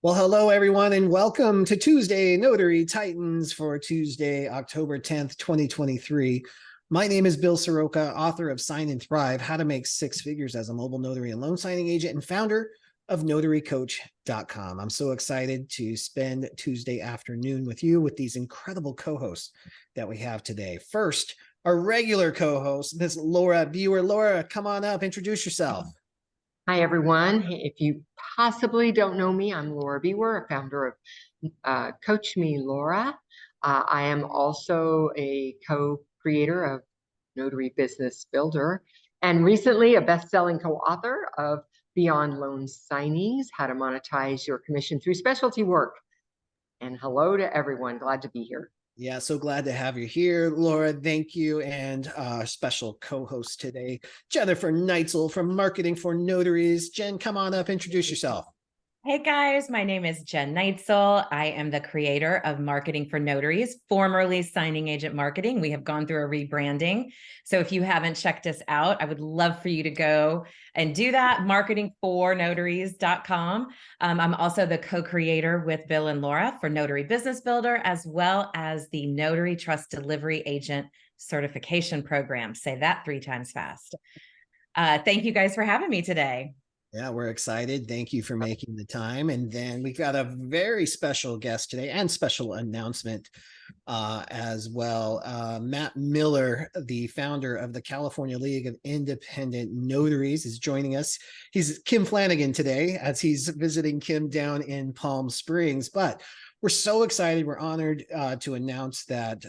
Well, hello, everyone, and welcome to Tuesday Notary Titans for Tuesday, October 10th, 2023. My name is Bill Soroka, author of Sign and Thrive, How to Make Six Figures as a Mobile Notary and Loan Signing Agent, and founder of NotaryCoach.com. I'm so excited to spend Tuesday afternoon with you with these incredible co-hosts that we have today. First, our regular co-host, Ms. Laura Biewer. Laura, come on up, introduce yourself. Hi, everyone. If you possibly don't know me, I'm Laura Biewer, a founder of Coach Me Laura. I am also a co-creator of Notary Business Builder and recently a best-selling co-author of Beyond Loan Signings, How to Monetize Your Commission Through Specialty Work. And hello to everyone. Glad to be here. Yeah, so glad to have you here, Laura. Thank you. And special co-host today, Jennifer Neitzel from Marketing for Notaries. Jen, come on up, introduce yourself. Hey guys, my name is Jen Neitzel. I am the creator of Marketing for Notaries, formerly Signing Agent Marketing. We have gone through a rebranding. So if you haven't checked us out, I would love for you to go and do that, marketingfornotaries.com. I'm also the co-creator with Bill and Laura for Notary Business Builder, as well as the Notary Trust Delivery Agent Certification Program. Say that 3 times fast. Thank you guys for having me today. Yeah, we're excited. Thank you for making the time. And then we've got a very special guest today and special announcement as well. Matt Miller, the founder of the California League of Independent Notaries, is joining us. He's Kim Flanagan today as he's visiting Kim down in Palm Springs. But we're so excited. We're honored to announce that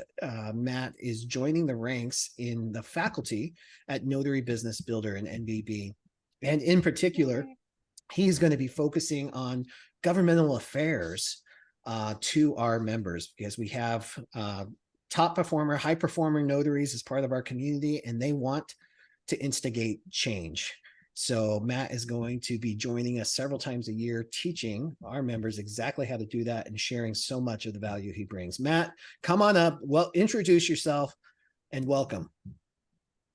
Matt is joining the ranks in the faculty at Notary Business Builder and NBB. And in particular, he's going to be focusing on governmental affairs to our members, because we have top performer, high performing notaries as part of our community, and they want to instigate change. So Matt is going to be joining us several times a year, teaching our members exactly how to do that and sharing so much of the value he brings. Matt, come on up. Well, introduce yourself and welcome.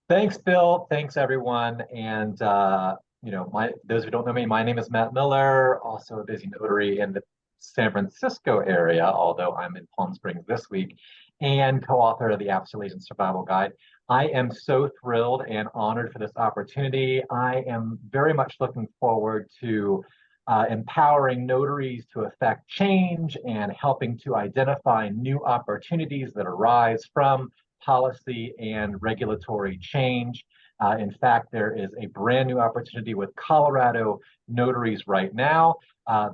Thanks, Bill. Thanks, everyone. And, those who don't know me, my name is Matt Miller, also a busy notary in the San Francisco area, although I'm in Palm Springs this week, and co-author of the Apostille Agent Survival Guide. I am so thrilled and honored for this opportunity. I am very much looking forward to empowering notaries to affect change and helping to identify new opportunities that arise from policy and regulatory change. In fact, there is a brand new opportunity with Colorado notaries right now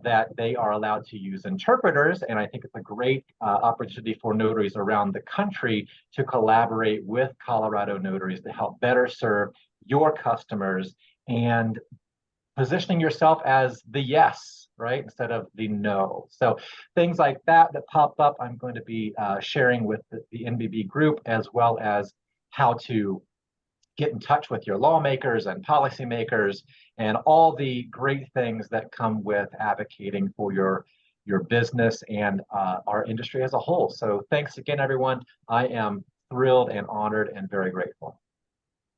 that they are allowed to use interpreters. And I think it's a great opportunity for notaries around the country to collaborate with Colorado notaries to help better serve your customers and positioning yourself as the yes, right, instead of the no. So things like that pop up, I'm going to be sharing with the NBB group, as well as how to get in touch with your lawmakers and policymakers and all the great things that come with advocating for your business and our industry as a whole. So thanks again, everyone. I am thrilled and honored and very grateful.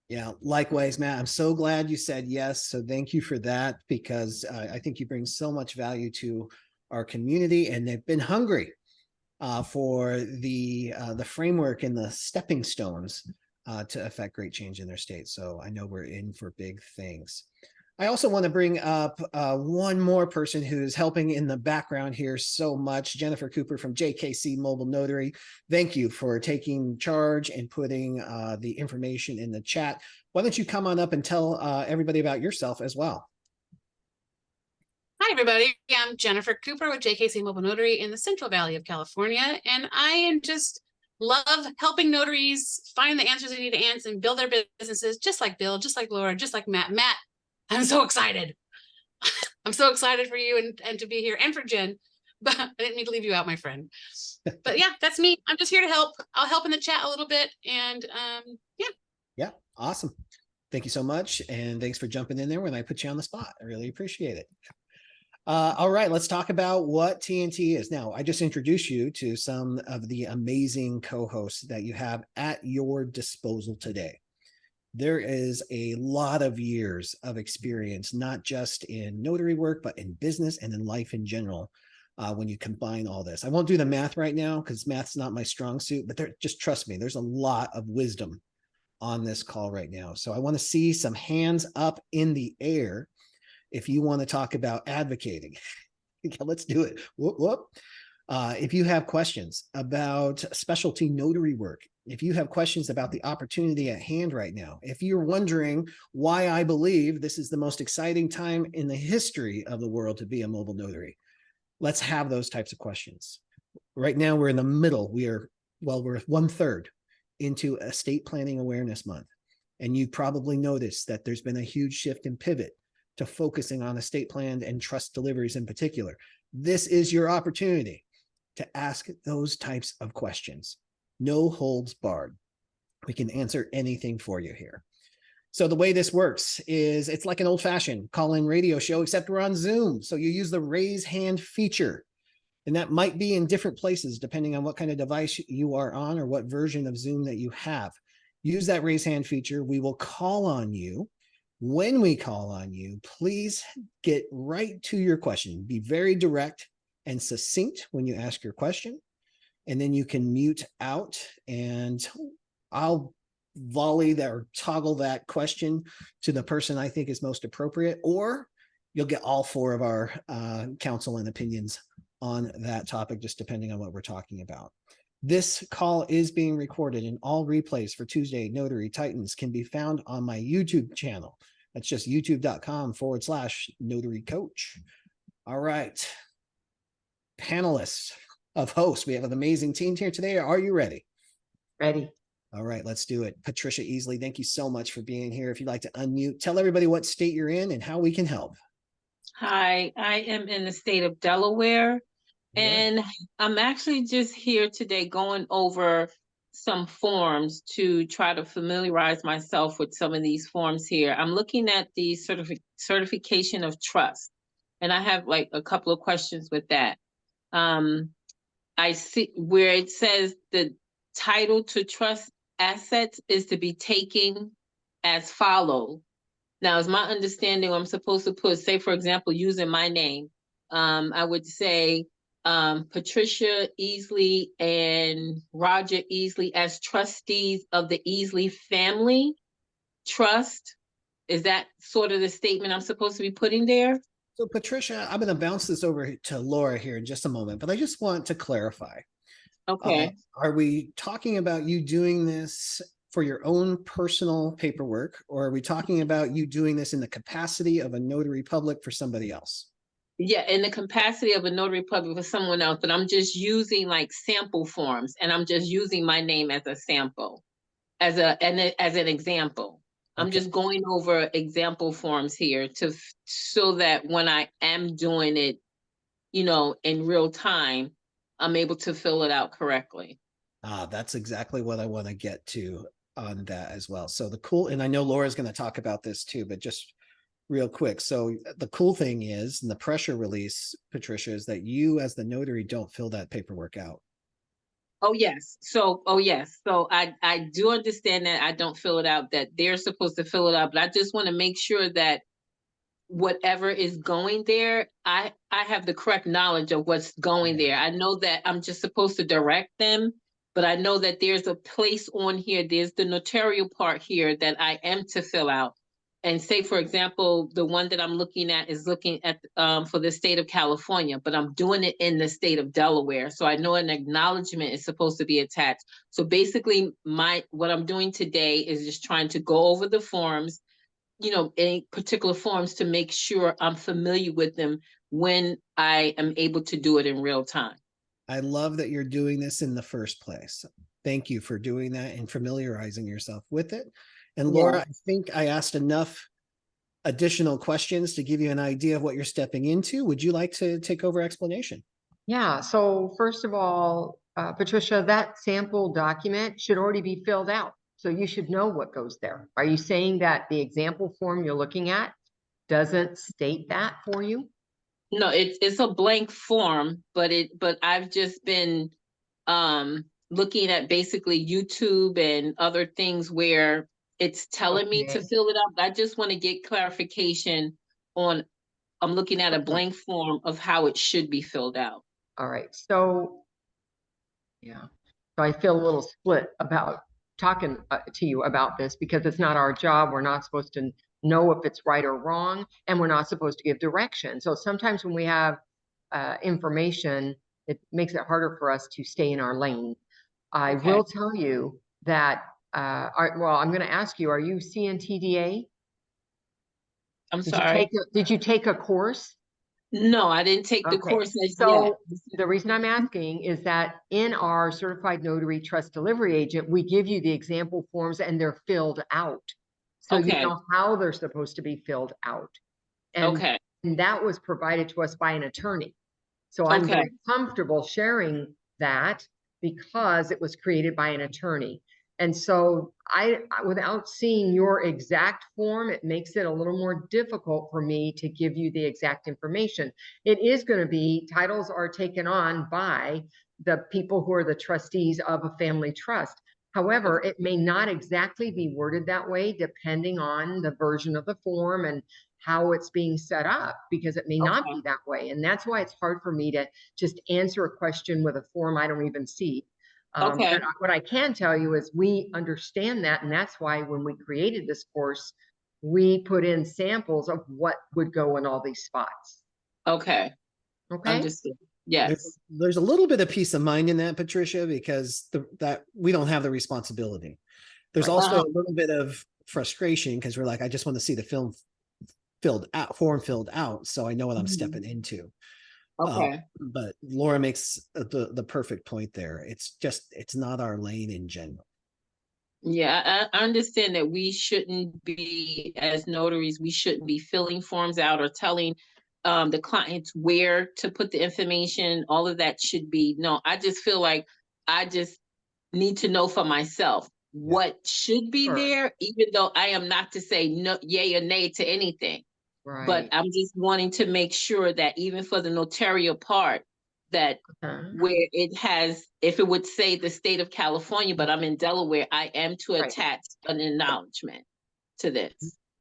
Yeah, likewise, Matt. I'm so glad you said yes. So thank you for that, because I think you bring so much value to our community, and they've been hungry for the framework and the stepping stones to affect great change in their state. So I know we're in for big things. I also want to bring up one more person who's helping in the background here so much, Jennifer Cooper from JKC Mobile Notary. Thank you for taking charge and putting the information in the chat. Why don't you come on up and tell everybody about yourself as well? Hi, everybody. I'm Jennifer Cooper with JKC Mobile Notary in the Central Valley of California, and I am just love helping notaries find the answers they need to answer and build their businesses, just like Bill, just like Laura, just like Matt. Matt, I'm so excited. I'm so excited for you and to be here, and for Jen, but I didn't mean to leave you out, my friend. But yeah, that's me. I'm just here to help. I'll help in the chat a little bit, and yeah. Yeah, awesome. Thank you so much, and thanks for jumping in there when I put you on the spot. I really appreciate it. All right, let's talk about what TNT is. Now, I just introduced you to some of the amazing co-hosts that you have at your disposal today. there is a lot of years of experience, not just in notary work, but in business and in life in general. When you combine all this, I won't do the math right now because math's not my strong suit, but just trust me, there's a lot of wisdom on this call right now. So I want to see some hands up in the air if you want to talk about advocating. Let's do it. Whoop, whoop. If you have questions about specialty notary work, if you have questions about the opportunity at hand right now, if you're wondering why I believe this is the most exciting time in the history of the world to be a mobile notary, let's have those types of questions. Right now, we're in the middle. We're 1/3 into Estate Planning Awareness Month. And you probably noticed that there's been a huge shift and pivot to focusing on estate planned and trust deliveries in particular. This is your opportunity to ask those types of questions. No holds barred. We can answer anything for you here. So the way this works is it's like an old-fashioned call-in radio show, except we're on Zoom. So you use the raise hand feature. And that might be in different places, depending on what kind of device you are on or what version of Zoom that you have. Use that raise hand feature. We will call on you. When we call on you, please get right to your question. Be very direct and succinct when you ask your question. And then you can mute out and I'll volley that or toggle that question to the person I think is most appropriate, or you'll get all four of our counsel and opinions on that topic, just depending on what we're talking about. This call is being recorded, and all replays for Tuesday Notary Titans can be found on my YouTube channel. That's just youtube.com/notary coach. All right. Panelists of hosts, we have an amazing team here today. Are you ready? Ready. All right, let's do it. Patricia Easley, thank you so much for being here. If you'd like to unmute, tell everybody what state you're in and how we can help. Hi, I am in the state of Delaware, and I'm actually just here today going over some forms to try to familiarize myself with some of these forms here. I'm looking at the certification of trust, and I have like a couple of questions with that. I see where it says the title to trust assets is to be taken as follows. Now, is my understanding I'm supposed to put, say, for example, using my name, I would say Patricia Easley and Roger Easley as trustees of the Easley Family Trust. Is that sort of the statement I'm supposed to be putting there? So Patricia, I'm going to bounce this over to Laura here in just a moment, but I just want to clarify. Okay. Are we talking about you doing this for your own personal paperwork, or are we talking about you doing this in the capacity of a notary public for somebody else? Yeah, in the capacity of a notary public for someone else, but I'm just using like sample forms, and I'm just using my name as a sample, as an example. I'm Okay. just going over example forms here so that when I am doing it, in real time, I'm able to fill it out correctly. That's exactly what I want to get to on that as well. So and I know Laura's going to talk about this too, but just real quick. So the cool thing is, and the pressure release, Patricia, is that you as the notary don't fill that paperwork out. Oh, yes. So I do understand that I don't fill it out, that they're supposed to fill it out, but I just want to make sure that whatever is going there, I have the correct knowledge of what's going there. I know that I'm just supposed to direct them, but I know that there's a place on here, there's the notarial part here that I am to fill out. And say, for example, the one that I'm looking at is looking at for the state of California, but I'm doing it in the state of Delaware. So I know an acknowledgement is supposed to be attached. So basically what I'm doing today is just trying to go over the forms, any particular forms, to make sure I'm familiar with them when I am able to do it in real time. I love that you're doing this in the first place. Thank you for doing that and familiarizing yourself with it. And Laura, I think I asked enough additional questions to give you an idea of what you're stepping into. Would you like to take over explanation? Yeah. So first of all, Patricia, that sample document should already be filled out. So you should know what goes there. Are you saying that the example form you're looking at doesn't state that for you? No, it's a blank form, but I've just been looking at basically YouTube and other things where it's telling me to Okay. fill it out. I just want to get clarification on, I'm looking at a blank form of how it should be filled out. All right. So, yeah. So I feel a little split about talking to you about this because it's not our job. We're not supposed to know if it's right or wrong, and we're not supposed to give direction. So sometimes when we have information, it makes it harder for us to stay in our lane. I Okay. will tell you that, well, I'm going to ask you, are you CNTDA? I'm sorry. Did you take a course? No, I didn't take the Okay, course as yet. so the reason I'm asking is that in our certified notary trust delivery agent, we give you the example forms and they're filled out. So you Okay. know how they're supposed to be filled out. Okay. And that was provided to us by an attorney. So I'm Okay. very comfortable sharing that because it was created by an attorney. And so without seeing your exact form, it makes it a little more difficult for me to give you the exact information. It is going to be, titles are taken on by the people who are the trustees of a family trust. However, it may not exactly be worded that way depending on the version of the form and how it's being set up, because it may not be that way. And that's why it's hard for me to just answer a question with a form I don't even see. Okay. But what I can tell you is we understand that. And that's why when we created this course, we put in samples of what would go in all these spots. Okay. Okay. Understood. Yes. There's a little bit of peace of mind in that, Patricia, because that we don't have the responsibility. There's Right. also a little bit of frustration because we're like, I just want to see the form filled out, so I know what I'm stepping into. Okay. But Laura makes the perfect point there. It's not our lane in general. Yeah, I understand that we shouldn't be, as notaries, we shouldn't be filling forms out or telling the clients where to put the information. All of that should be, no, I just feel like I just need to know for myself what should be Sure. there, even though I am not to say no, yay or nay to anything. Right. But I'm just wanting to make sure that even for the notarial part, that where it has, if it would say the state of California, but I'm in Delaware, I am to Right. attach an acknowledgement to this.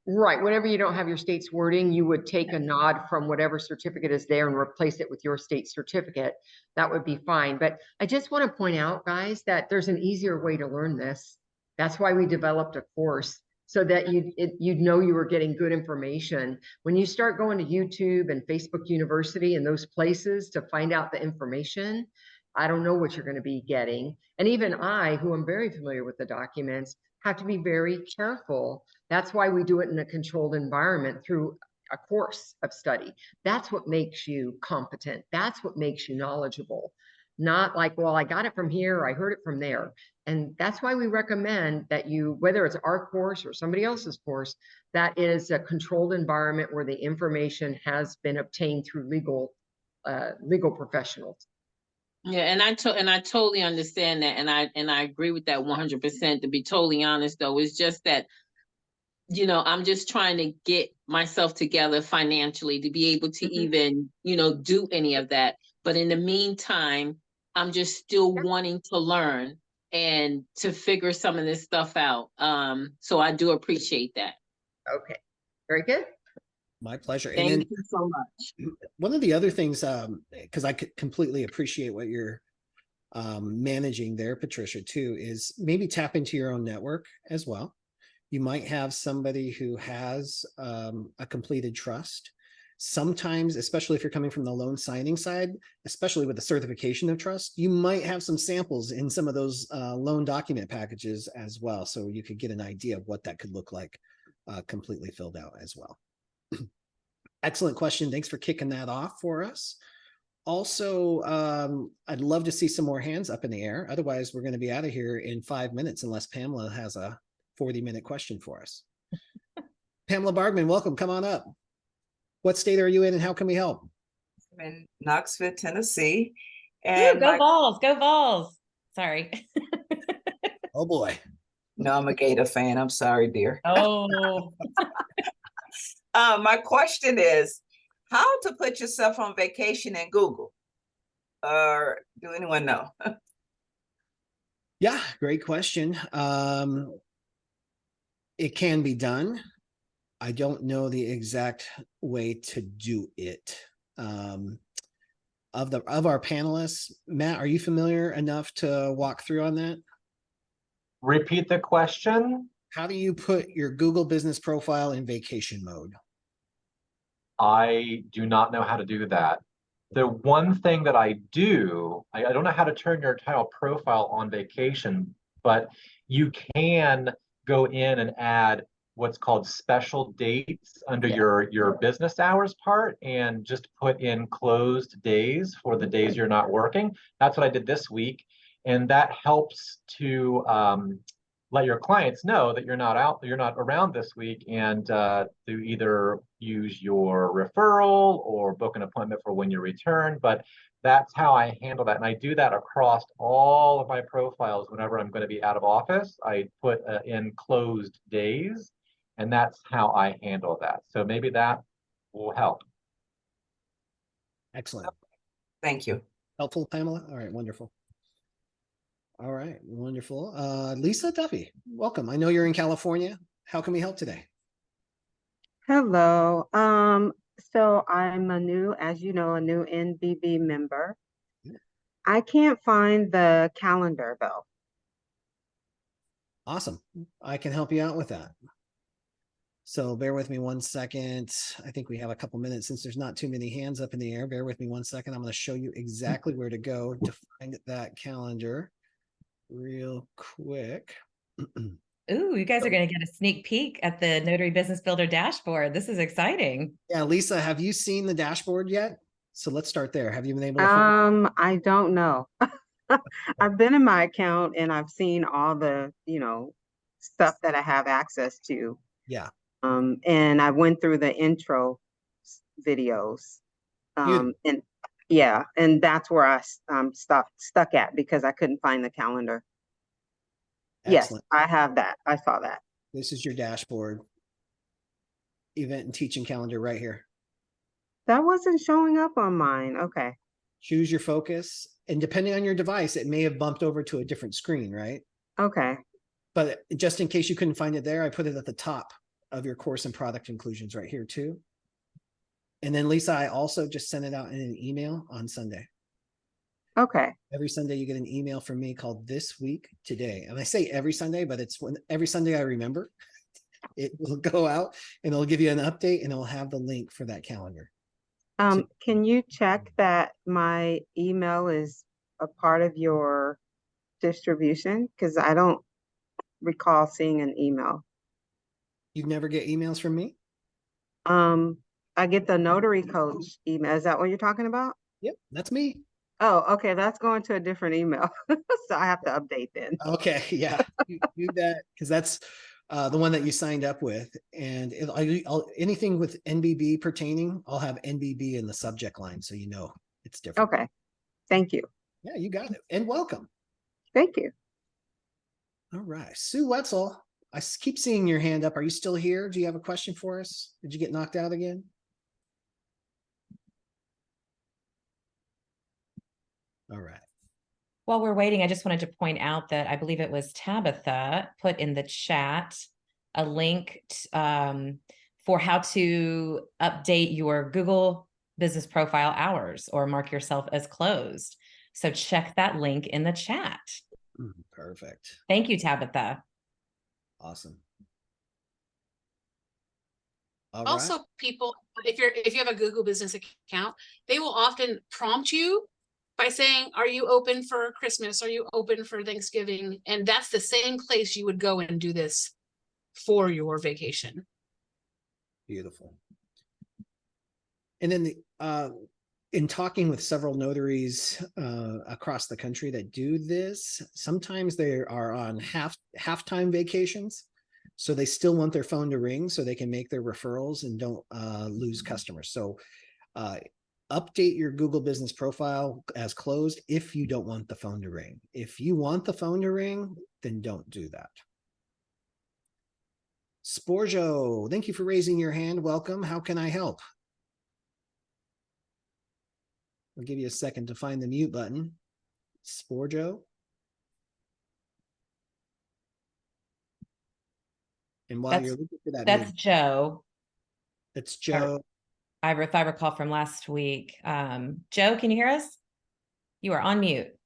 Right. Whenever you don't have your state's wording, you would take a nod from whatever certificate is there and replace it with your state certificate. That would be fine. But I just want to point out, guys, that there's an easier way to learn this. That's why we developed a course, so that you'd know you were getting good information. When you start going to YouTube and Facebook University and those places to find out the information, I don't know what you're going to be getting. And even I, who am very familiar with the documents, have to be very careful. That's why we do it in a controlled environment through a course of study. That's what makes you competent. That's what makes you knowledgeable. Not like, well, I got it from here, I heard it from there. And that's why we recommend that you, whether it's our course or somebody else's course, that is a controlled environment where the information has been obtained through legal professionals. Yeah, and I totally understand that, and I agree with that 100%. To be totally honest, though, it's just that, you know, I'm just trying to get myself together financially to be able to even, you know, do any of that. But in the meantime, I'm just still wanting to learn and to figure some of this stuff out. So I do appreciate that. Okay, very good. My pleasure. Thank And then you so much. one of the other things, because I could completely appreciate what you're managing there, Patricia, too, is maybe tap into your own network as well. You might have somebody who has a completed trust. Sometimes, especially if you're coming from the loan signing side, especially with the certification of trust, you might have some samples in some of those loan document packages as well. So you could get an idea of what that could look like completely filled out as well. Excellent question. Thanks for kicking that off for us. Also, I'd love to see some more hands up in the air. Otherwise, we're going to be out of here in 5 minutes unless Pamela has a 40-minute question for us. Pamela Bargman, welcome. Come on up. What state are you in and how can we help? I'm in Knoxville, Tennessee. And Ooh, go Vols, go Vols. Sorry. Oh boy. No, I'm a Gator fan. I'm sorry, dear. Oh. My question is, how to put yourself on vacation in Google? Or do anyone know? Yeah, great question. it can be done. I don't know the exact way to do it. Of our panelists, Matt, are you familiar enough to walk through on that? Repeat the question. How do you put your Google business profile in vacation mode? I do not know how to do that. The one thing that I do, I don't know how to turn your entire profile on vacation, but you can go in and add what's called special dates under your business hours part and just put in closed days for the days you're not working. That's what I did this week. And that helps to let your clients know that you're not around this week, and to either use your referral or book an appointment for when you return. But that's how I handle that. And I do that across all of my profiles. Whenever I'm going to be out of office, I put in closed days, and that's how I handle that. So maybe that will help. Excellent. Thank you. Helpful, Pamela? All right, wonderful. All right, wonderful. Lisa Duffy, welcome. I know you're in California. How can we help today? Hello. So I'm as you know, a new NBB member. I can't find the calendar though. Awesome. I can help you out with that. So bear with me 1 second. I think we have a couple minutes since there's not too many hands up in the air. Bear with me 1 second. I'm going to show you exactly where to go to find that calendar real quick. Ooh, you guys are going to get a sneak peek at the Notary Business Builder dashboard. This is exciting. Yeah, Lisa, have you seen the dashboard yet? So let's start there. Have you been able to find I don't know. I've been in my account and I've seen all the, stuff that I have access to. Yeah. And I went through the intro videos. Beautiful. And yeah, and that's where I'm stuck at because I couldn't find the calendar. Excellent. Yes, I have that. I saw that. This is your dashboard. Event and teaching calendar right here. That wasn't showing up on mine. Okay. Choose your focus. And depending on your device, it may have bumped over to a different screen, right? Okay. But just in case you couldn't find it there, I put it at the top of your course and product inclusions right here too. And then Lisa, I also just sent it out in an email on Sunday. Okay. Every Sunday you get an email from me called This Week Today. And I say every Sunday, but it's every Sunday I remember. It will go out and it'll give you an update and it'll have the link for that calendar. Can you check that my email is a part of your distribution? Because I don't recall seeing an email. You never get emails from me? I get the Notary Coach email. Is that what you're talking about? Yep, that's me. Oh, okay. That's going to a different email. So I have to update then. Okay, yeah, you do that because that's the one that you signed up with. And anything with NBB pertaining, I'll have NBB in the subject line so you know it's different. Okay. Thank you. Yeah, you got it. And welcome. Thank you. All right, Sue Wetzel, I keep seeing your hand up. Are you still here? Do you have a question for us? Did you get knocked out again? All right. While we're waiting, I just wanted to point out that I believe it was Tabitha put in the chat a link for how to update your Google business profile hours or mark yourself as closed. So check that link in the chat. Perfect. Thank you, Tabitha. Awesome. All Also, right. people, if you have a Google business account, they will often prompt you by saying, are you open for Christmas? Are you open for Thanksgiving? And that's the same place you would go and do this for your vacation. Beautiful. And then in talking with several notaries across the country that do this, sometimes they are on half-time vacations. So they still want their phone to ring so they can make their referrals and don't lose customers. So update your Google business profile as closed if you don't want the phone to ring. If you want the phone to ring, then don't do that. Sporjo, thank you for raising your hand. Welcome. How can I help? I'll give you a second to find the mute button. Sporjo. And while That's you're looking for that, that's mute, Joe. it's Joe. If I recall from last week. Joe, can you hear us? You are on mute.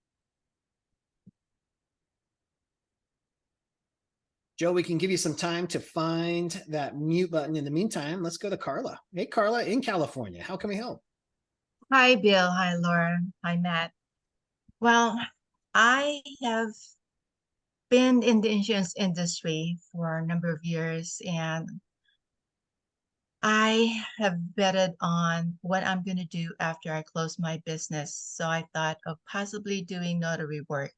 Joe, we can give you some time to find that mute button. In the meantime, let's go to Carla. Hey, Carla in California. How can we help? Hi, Bill. Hi, Laura. Hi, Matt. Well, I have been in the insurance industry for a number of years, and I have betted on what I'm going to do after I close my business. So I thought of possibly doing notary work.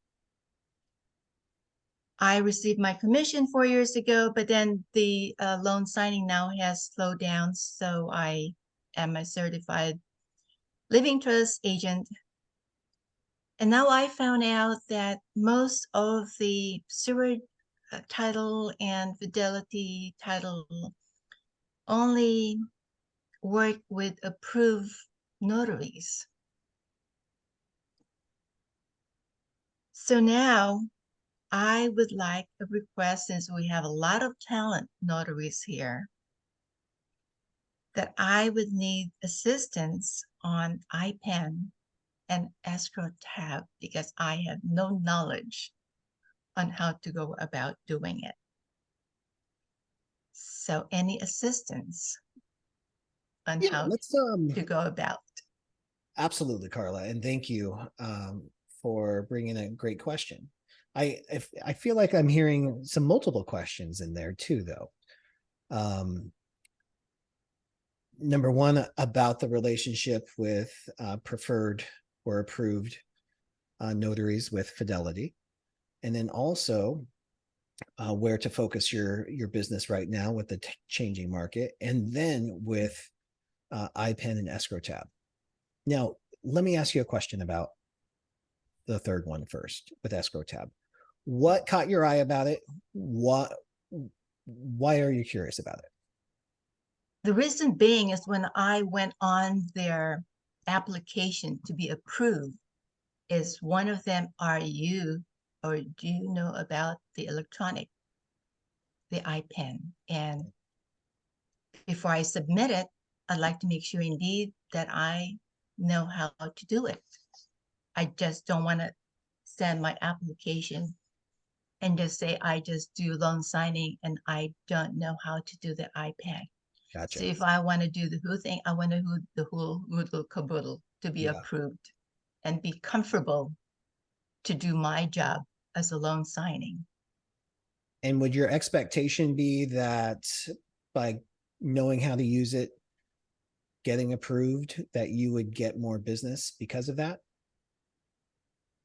I received my commission 4 years ago, but then the loan signing now has slowed down. So I am a certified living trust agent. And now I found out that most of the Soroka title and Fidelity title only work with approved notaries. So now I would like a request, since we have a lot of talent notaries here, that I would need assistance on IPEN and escrow tab because I have no knowledge on how to go about doing it. So any assistance on Yeah, how let's to go about? absolutely, Carla, and thank you for bringing a great question. I feel like I'm hearing some multiple questions in there too, though. Number one, about the relationship with preferred or approved notaries with Fidelity, and then also where to focus your business right now with the changing market, and then with IPEN and escrow tab. Now, let me ask you a question about the third one first with escrow tab. What caught your eye about it? Why are you curious about it? The reason being is when I went on their application to be approved, is one of them, are you or do you know about the electronic, the IPEN? And before I submit it, I'd like to make sure indeed that I know how to do it. I just don't want to send my application and just say I just do loan signing and I don't know how to do the IPEN. Gotcha. So if I want to do the whole thing, I want to do the whole caboodle to be approved and be comfortable to do my job as a loan signing. And would your expectation be that by knowing how to use it, getting approved, that you would get more business because of that?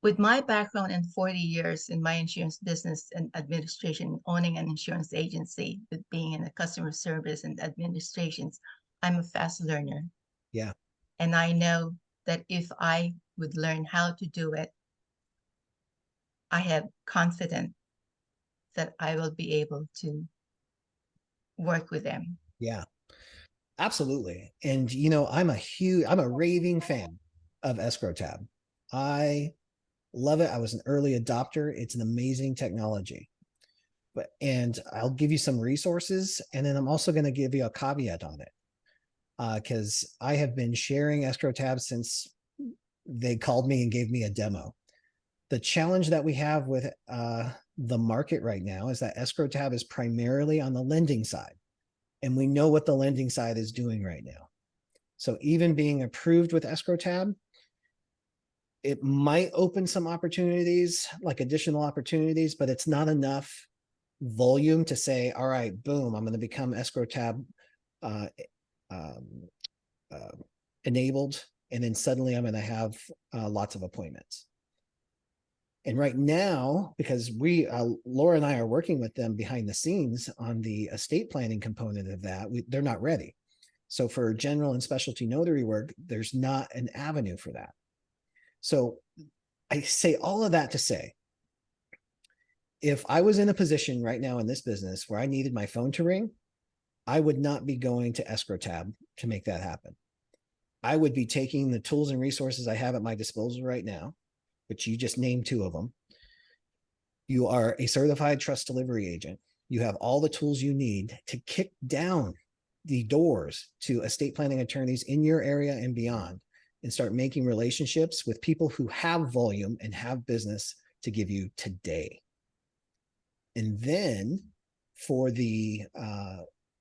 With my background in 40 years in my insurance business and administration, owning an insurance agency, with being in the customer service and administrations, I'm a fast learner. Yeah. And I know that if I would learn how to do it, I have confidence that I will be able to work with them. Yeah, absolutely. And I'm a raving fan of escrow tab. I love it. I was an early adopter. It's an amazing technology. And I'll give you some resources, and then I'm also going to give you a caveat on it, because I have been sharing escrow tab since they called me and gave me a demo. The challenge that we have with the market right now is that escrow tab is primarily on the lending side, and we know what the lending side is doing right now. So even being approved with escrow tab, it might open some opportunities, like additional opportunities, but it's not enough volume to say, all right, boom, I'm going to become escrow tab enabled, and then suddenly I'm going to have lots of appointments. And right now, because Laura and I are working with them behind the scenes on the estate planning component of that, they're not ready. So for general and specialty notary work, there's not an avenue for that. So I say all of that to say, if I was in a position right now in this business where I needed my phone to ring, I would not be going to escrow tab to make that happen. I would be taking the tools and resources I have at my disposal right now, which you just named two of them. You are a certified trust delivery agent. you have all the tools you need to kick down the doors to estate planning attorneys in your area and beyond, and start making relationships with people who have volume and have business to give you today. And then for the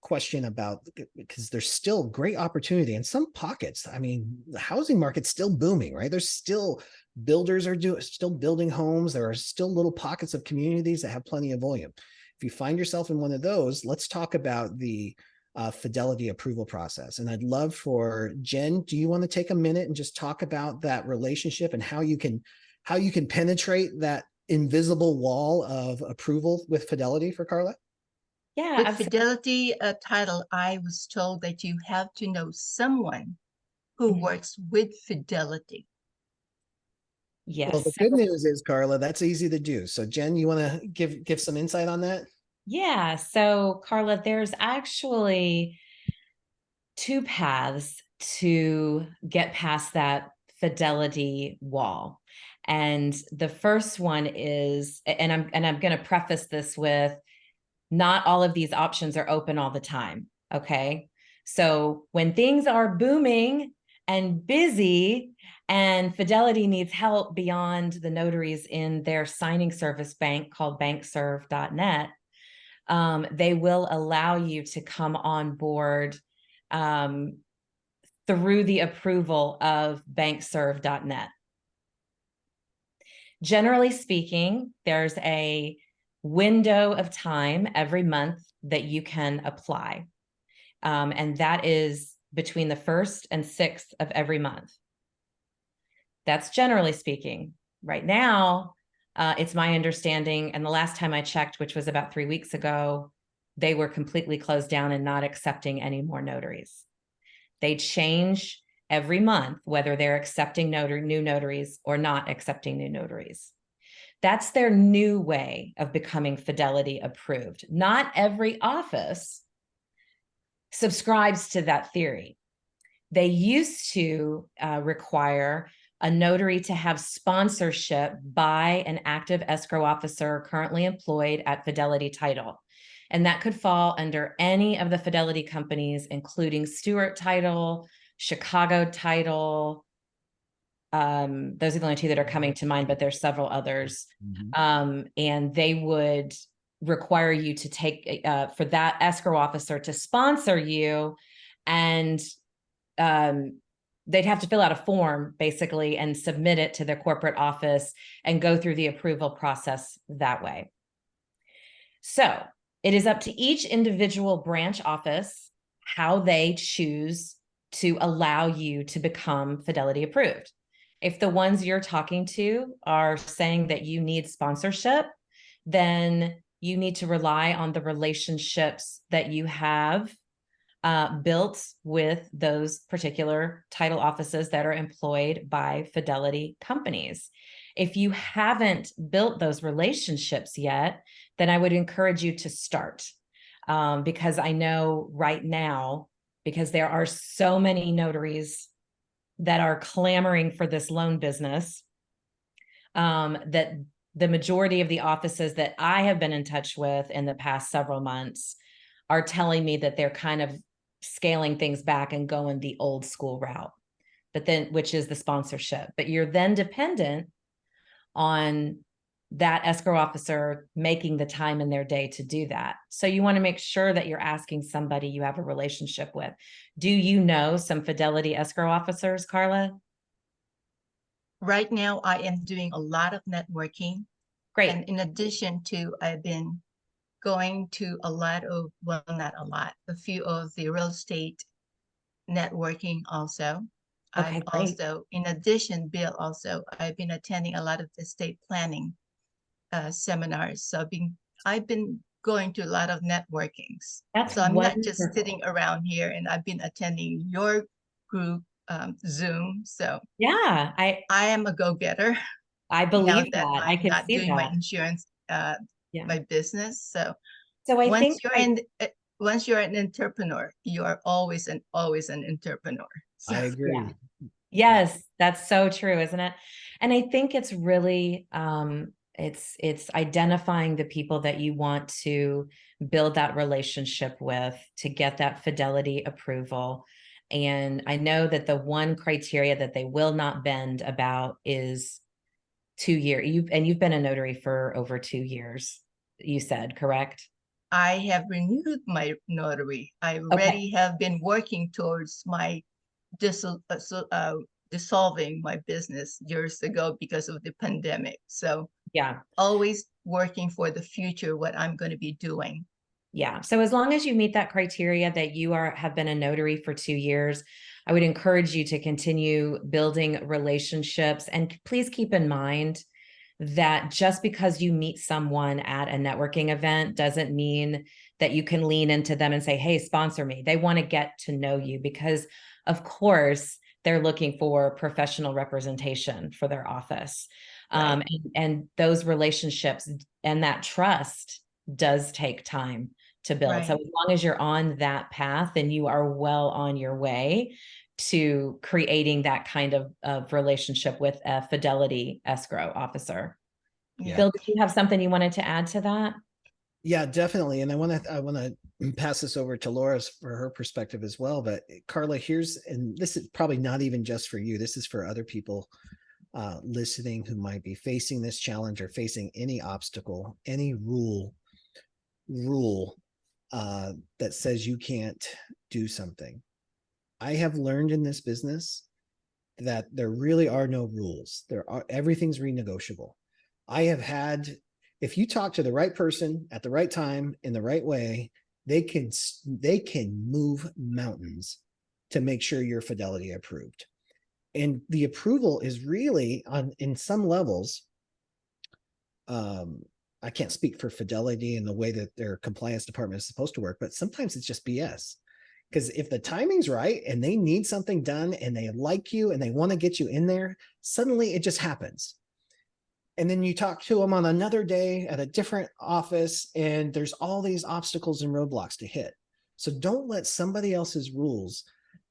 question about, because there's still great opportunity in some pockets. I mean, the housing market's still booming, right? There's still builders are still building homes. There are still little pockets of communities that have plenty of volume. If you find yourself in one of those, let's talk about the Fidelity approval process. And I'd love for Jen, do you want to take a minute and just talk about that relationship and how you can penetrate that invisible wall of approval with Fidelity for Carla? Yeah, With absolutely. Fidelity title, I was told that you have to know someone who works with Fidelity. Yes. Well, the good news is, Carla, that's easy to do. So Jen, you want to give some insight on that? Yeah. So Carla, there's actually two paths to get past that Fidelity wall. And the first one is, and I'm going to preface this with, not all of these options are open all the time. Okay. So when things are booming and busy and Fidelity needs help beyond the notaries in their signing service bank called bankserve.net, they will allow you to come on board through the approval of bankserve.net. Generally speaking, there's a window of time every month that you can apply. And that is between the 1st and 6th of every month. That's generally speaking. Right now, it's my understanding, and the last time I checked, which was about 3 weeks ago, they were completely closed down and not accepting any more notaries. They change every month, whether they're accepting new notaries or not accepting new notaries. That's their new way of becoming Fidelity approved. Not every office subscribes to that theory. They used to require a notary to have sponsorship by an active escrow officer currently employed at Fidelity Title. And that could fall under any of the Fidelity companies, including Stewart Title, Chicago Title. Those are the only two that are coming to mind, but there's several others. And they would require you to take, for that escrow officer to sponsor you, and they'd have to fill out a form basically and submit it to their corporate office and go through the approval process that way. So it is up to each individual branch office how they choose to allow you to become Fidelity approved. If the ones you're talking to are saying that you need sponsorship, then you need to rely on the relationships that you have built with those particular title offices that are employed by Fidelity companies. If you haven't built those relationships yet, then I would encourage you to start, because I know right now, because there are so many notaries that are clamoring for this loan business, that the majority of the offices that I have been in touch with in the past several months are telling me that they're kind of scaling things back and going the old school route, but then, which is the sponsorship. But you're then dependent on that escrow officer making the time in their day to do that. So you want to make sure that you're asking somebody you have a relationship with. Do you know some Fidelity escrow officers, Carla? Right now, I am doing a lot of networking. Great. And in addition to, I've been going to a lot of, well, not a lot, a few of the real estate networking also. Okay, I've great. also, in addition, Bill, also, I've been attending a lot of estate planning seminars. So I've been going to a lot of networkings. That's so I'm not just wonderful. sitting around here, and I've been attending your group Zoom. So Yeah, I am a go-getter. I Now believe that that. I I'm can not see doing my that. insurance, Yeah. my business. So So I once think you're once you're an entrepreneur, you are always an entrepreneur. So I agree. yeah. Yes, that's so true, isn't it? And I think it's really It's identifying the people that you want to build that relationship with to get that fidelity approval. And I know that the one criteria that they will not bend about is 2 years. You've been a notary for over 2 years, you said, correct? I have renewed my notary. I already have been working towards my dissolving my business years ago because of the pandemic. So Yeah. always working for the future, what I'm going to be doing. Yeah. So as long as you meet that criteria that you have been a notary for 2 years, I would encourage you to continue building relationships. And please keep in mind that just because you meet someone at a networking event doesn't mean that you can lean into them and say, hey, sponsor me. They want to get to know you because, of course, they're looking for professional representation for their office. Right. And those relationships and that trust does take time to build. Right. So as long as you're on that path, then you are well on your way to creating that kind of relationship with a Fidelity escrow officer. Yeah. Bill, did you have something you wanted to add to that? Yeah, definitely. And I want to pass this over to Laura for her perspective as well. But Carla, and this is probably not even just for you. This is for other people listening who might be facing this challenge or facing any obstacle, any rule that says you can't do something. I have learned in this business that there really are no rules. Everything's renegotiable. I have had, if you talk to the right person at the right time in the right way, they can move mountains to make sure you're Fidelity approved. And the approval is really in some levels, I can't speak for Fidelity and the way that their compliance department is supposed to work, but sometimes it's just BS. Because if the timing's right and they need something done and they like you and they want to get you in there, suddenly it just happens. And then you talk to them on another day at a different office and there's all these obstacles and roadblocks to hit. So don't let somebody else's rules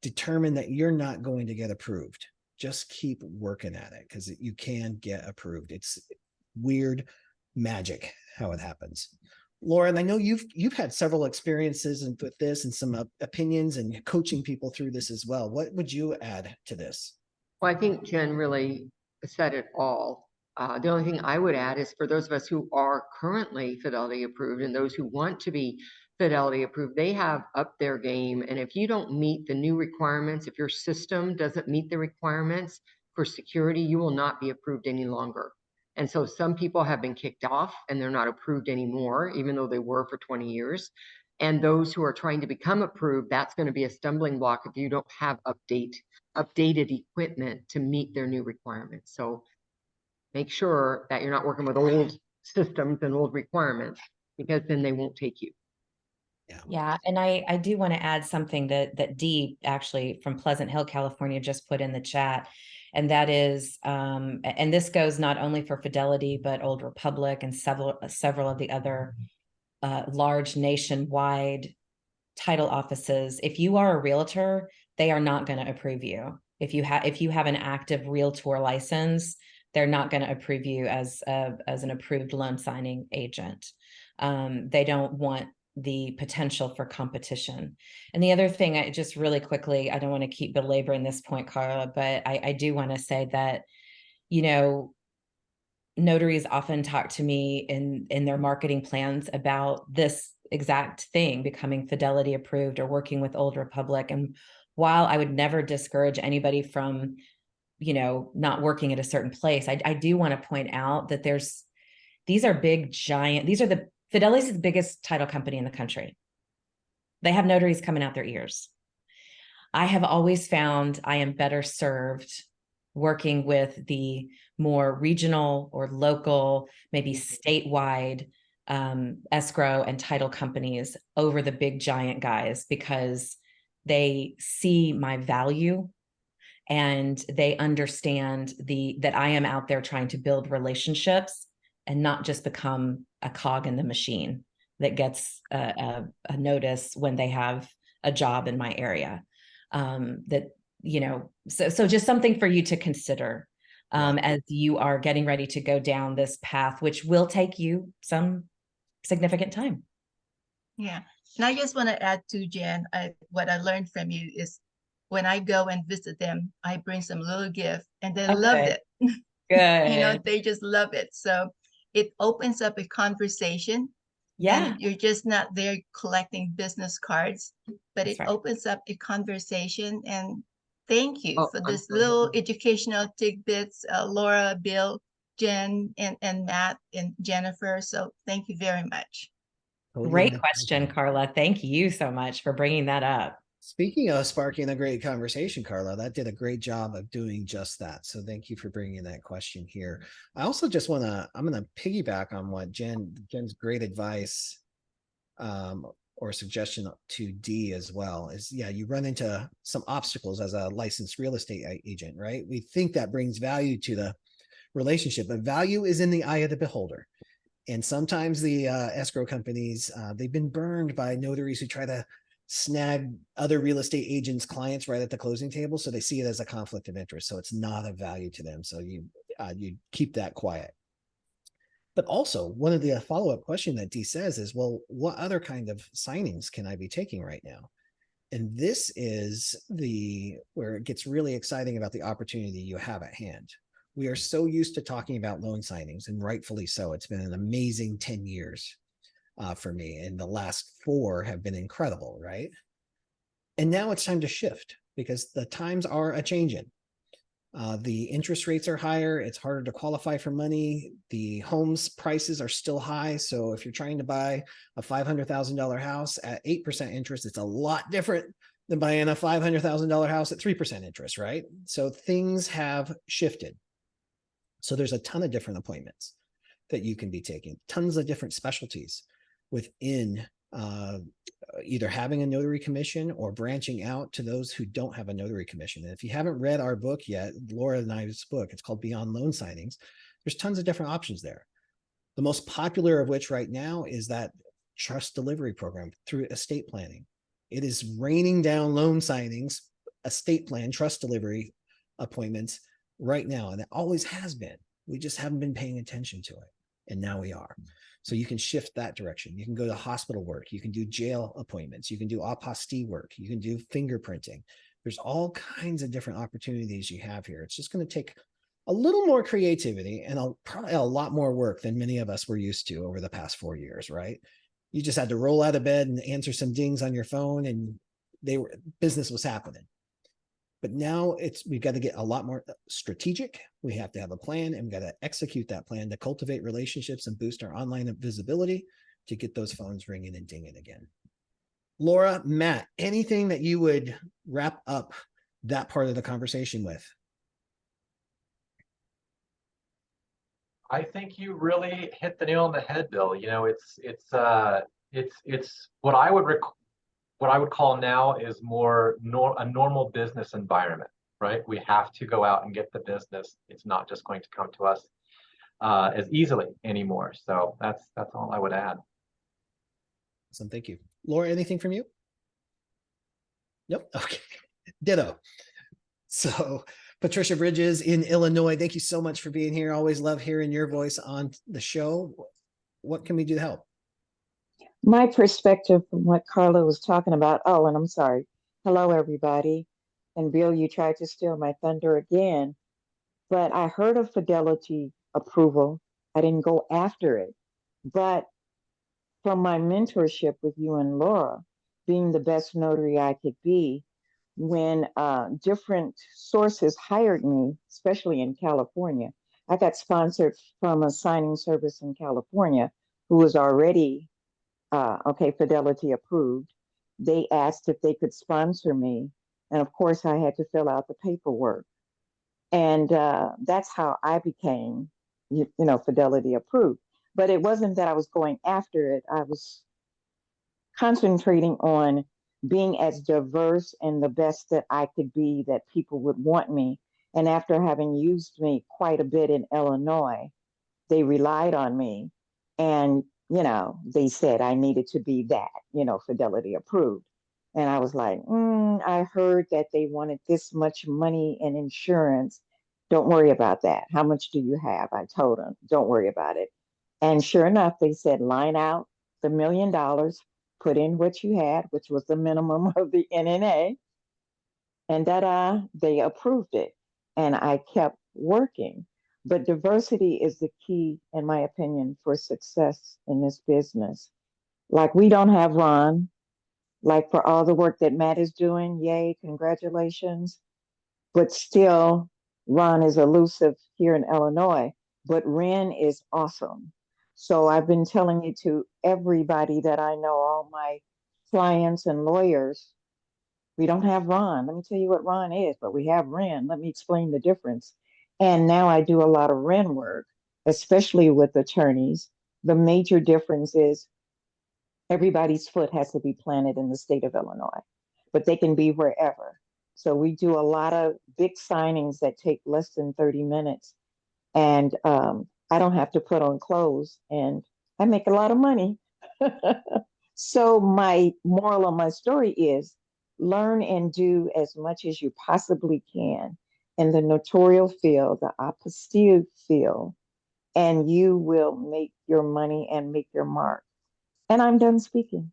determine that you're not going to get approved. Just keep working at it because you can get approved. It's weird magic how it happens. Laura, and I know you've had several experiences with this and some opinions and coaching people through this as well. What would you add to this? Well, I think Jen really said it all. The only thing I would add is for those of us who are currently Fidelity approved and those who want to be Fidelity approved, they have upped their game. And if you don't meet the new requirements, if your system doesn't meet the requirements for security, you will not be approved any longer. And so some people have been kicked off and they're not approved anymore, even though they were for 20 years. And those who are trying to become approved, that's going to be a stumbling block if you don't have updated equipment to meet their new requirements. So make sure that you're not working with old systems and old requirements because then they won't take you. Yeah. And I do want to add something that Dee actually from Pleasant Hill, California just put in the chat. And that is, and this goes not only for Fidelity, but Old Republic and several of the other large nationwide title offices. If you are a realtor, they are not going to approve you. If you have an active realtor license, they're not going to approve you as an approved loan signing agent. They don't want the potential for competition. And the other thing, I just really quickly, I don't want to keep belaboring this point, Carla, but I do want to say that, notaries often talk to me in their marketing plans about this exact thing, becoming Fidelity approved or working with Old Republic. And while I would never discourage anybody from, not working at a certain place, I do want to point out that these are Fidelity is the biggest title company in the country. They have notaries coming out their ears. I have always found I am better served working with the more regional or local, maybe statewide escrow and title companies over the big giant guys because they see my value and they understand that I am out there trying to build relationships and not just become a cog in the machine that gets a notice when they have a job in my area. So just something for you to consider. as you are getting ready to go down this path, which will take you some significant time. Yeah. And I just want to add to Jen, what I learned from you is when I go and visit them, I bring some little gift and they loved Okay. it. Good. You know, they just love it. So it opens up a conversation. Yeah. And you're just not there collecting business cards, but That's it right. opens up a conversation. And thank you Oh, for I'm this sorry. little educational tidbits, Laura, Bill, Jen, and Matt, and Jennifer. So thank you very much. Totally Great my question, pleasure. Carla. Thank you so much for bringing that up. Speaking of sparking a great conversation, Carla, that did a great job of doing just that. So thank you for bringing that question here. I also just I'm going to piggyback on what Jen's great advice or suggestion to D as well is, yeah, you run into some obstacles as a licensed real estate agent, right? We think that brings value to the relationship, but value is in the eye of the beholder. And sometimes the escrow companies, they've been burned by notaries who try to snag other real estate agents' clients right at the closing table. So they see it as a conflict of interest. So it's not of value to them. So you keep that quiet. But also, one of the follow-up question that Dee says is, well, what other kind of signings can I be taking right now? And this is where it gets really exciting about the opportunity you have at hand. We are so used to talking about loan signings, and rightfully so. It's been an amazing 10 years for me, and the last 4 have been incredible, right? And now it's time to shift because the times are a-changing. The interest rates are higher. It's harder to qualify for money. The homes prices are still high. So if you're trying to buy a $500,000 house at 8% interest, it's a lot different than buying a $500,000 house at 3% interest, right? So things have shifted. So there's a ton of different appointments that you can be taking, tons of different specialties within either having a notary commission or branching out to those who don't have a notary commission. And if you haven't read our book yet, Laura and I's book, it's called Beyond Loan Signings. There's tons of different options there. The most popular of which right now is that trust delivery program through estate planning. It is raining down loan signings, estate plan, trust delivery appointments right now. And it always has been. We just haven't been paying attention to it. And now we are. So you can shift that direction. You can go to hospital work. You can do jail appointments. You can do apostille work. You can do fingerprinting. There's all kinds of different opportunities you have here. It's just going to take a little more creativity and probably a lot more work than many of us were used to over the past 4 years, right? You just had to roll out of bed and answer some dings on your phone and business was happening. But now we've got to get a lot more strategic. We have to have a plan and we've got to execute that plan to cultivate relationships and boost our online visibility to get those phones ringing and dinging again. Laura, Matt, anything that you would wrap up that part of the conversation with? I think you really hit the nail on the head, Bill. You know, it's what I would call now is more a normal business environment, right? We have to go out and get the business. It's not just going to come to us as easily anymore. So that's all I would add. Awesome, thank you. Laura, anything from you? Nope. Okay. Ditto. So Patricia Bridges in Illinois, thank you so much for being here. Always love hearing your voice on the show. What can we do to help? My perspective from what Carla was talking about. Oh, and I'm sorry. Hello, everybody. And Bill, you tried to steal my thunder again, but I heard of Fidelity approval. I didn't go after it. But from my mentorship with you and Laura, being the best notary I could be, when different sources hired me, especially in California, I got sponsored from a signing service in California who was already Fidelity approved. They asked if they could sponsor me. And of course, I had to fill out the paperwork. And that's how I became, Fidelity approved. But it wasn't that I was going after it. I was concentrating on being as diverse and the best that I could be, that people would want me. And after having used me quite a bit in Illinois, they relied on me. And, they said I needed to be that, Fidelity approved. And I was like, I heard that they wanted this much money in insurance. Don't worry about that. How much do you have? I told them, don't worry about it. And sure enough, they said, line out the $1 million, put in what you had, which was the minimum of the NNA, and they approved it. And I kept working. But diversity is the key, in my opinion, for success in this business. Like, we don't have Ron, like for all the work that Matt is doing, yay, congratulations. But still, Ron is elusive here in Illinois, but Ren is awesome. So I've been telling it to everybody that I know, all my clients and lawyers. We don't have Ron. Let me tell you what Ron is, but we have Ren. Let me explain the difference. And now I do a lot of Ren work, especially with attorneys. The major difference is everybody's foot has to be planted in the state of Illinois, but they can be wherever. So we do a lot of big signings that take less than 30 minutes. And I don't have to put on clothes and I make a lot of money. So my moral of my story is learn and do as much as you possibly can in the notarial field, the apostille field, and you will make your money and make your mark. And I'm done speaking.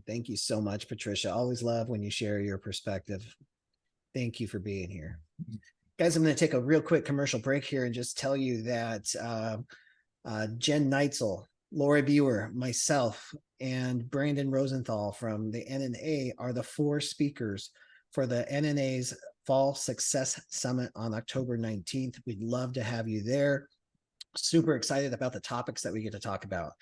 Thank you so much, Patricia. Always love when you share your perspective. Thank you for being here. Guys, I'm going to take a real quick commercial break here and just tell you that Jen Neitzel, Laura Biewer, myself, and Brandon Rosenthal from the NNA are the 4 speakers for the NNA's Fall Success Summit on October 19th. We'd love to have you there. Super excited about the topics that we get to talk about.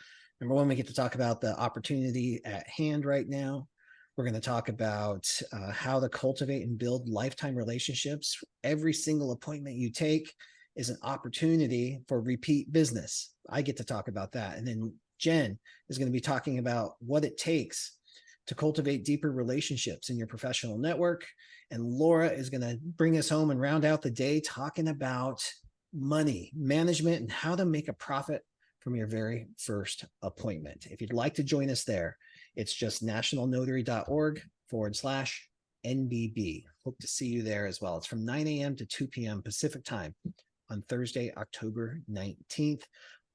Number one, we get to talk about the opportunity at hand right now. We're going to talk about how to cultivate and build lifetime relationships. Every single appointment you take is an opportunity for repeat business. I get to talk about that. And then Jen is going to be talking about what it takes to cultivate deeper relationships in your professional network. And Laura is going to bring us home and round out the day talking about money management and how to make a profit from your very first appointment. If you'd like to join us there, it's just nationalnotary.org/NBB. Hope to see you there as well. It's from 9 a.m. to 2 p.m. Pacific time on Thursday, October 19th.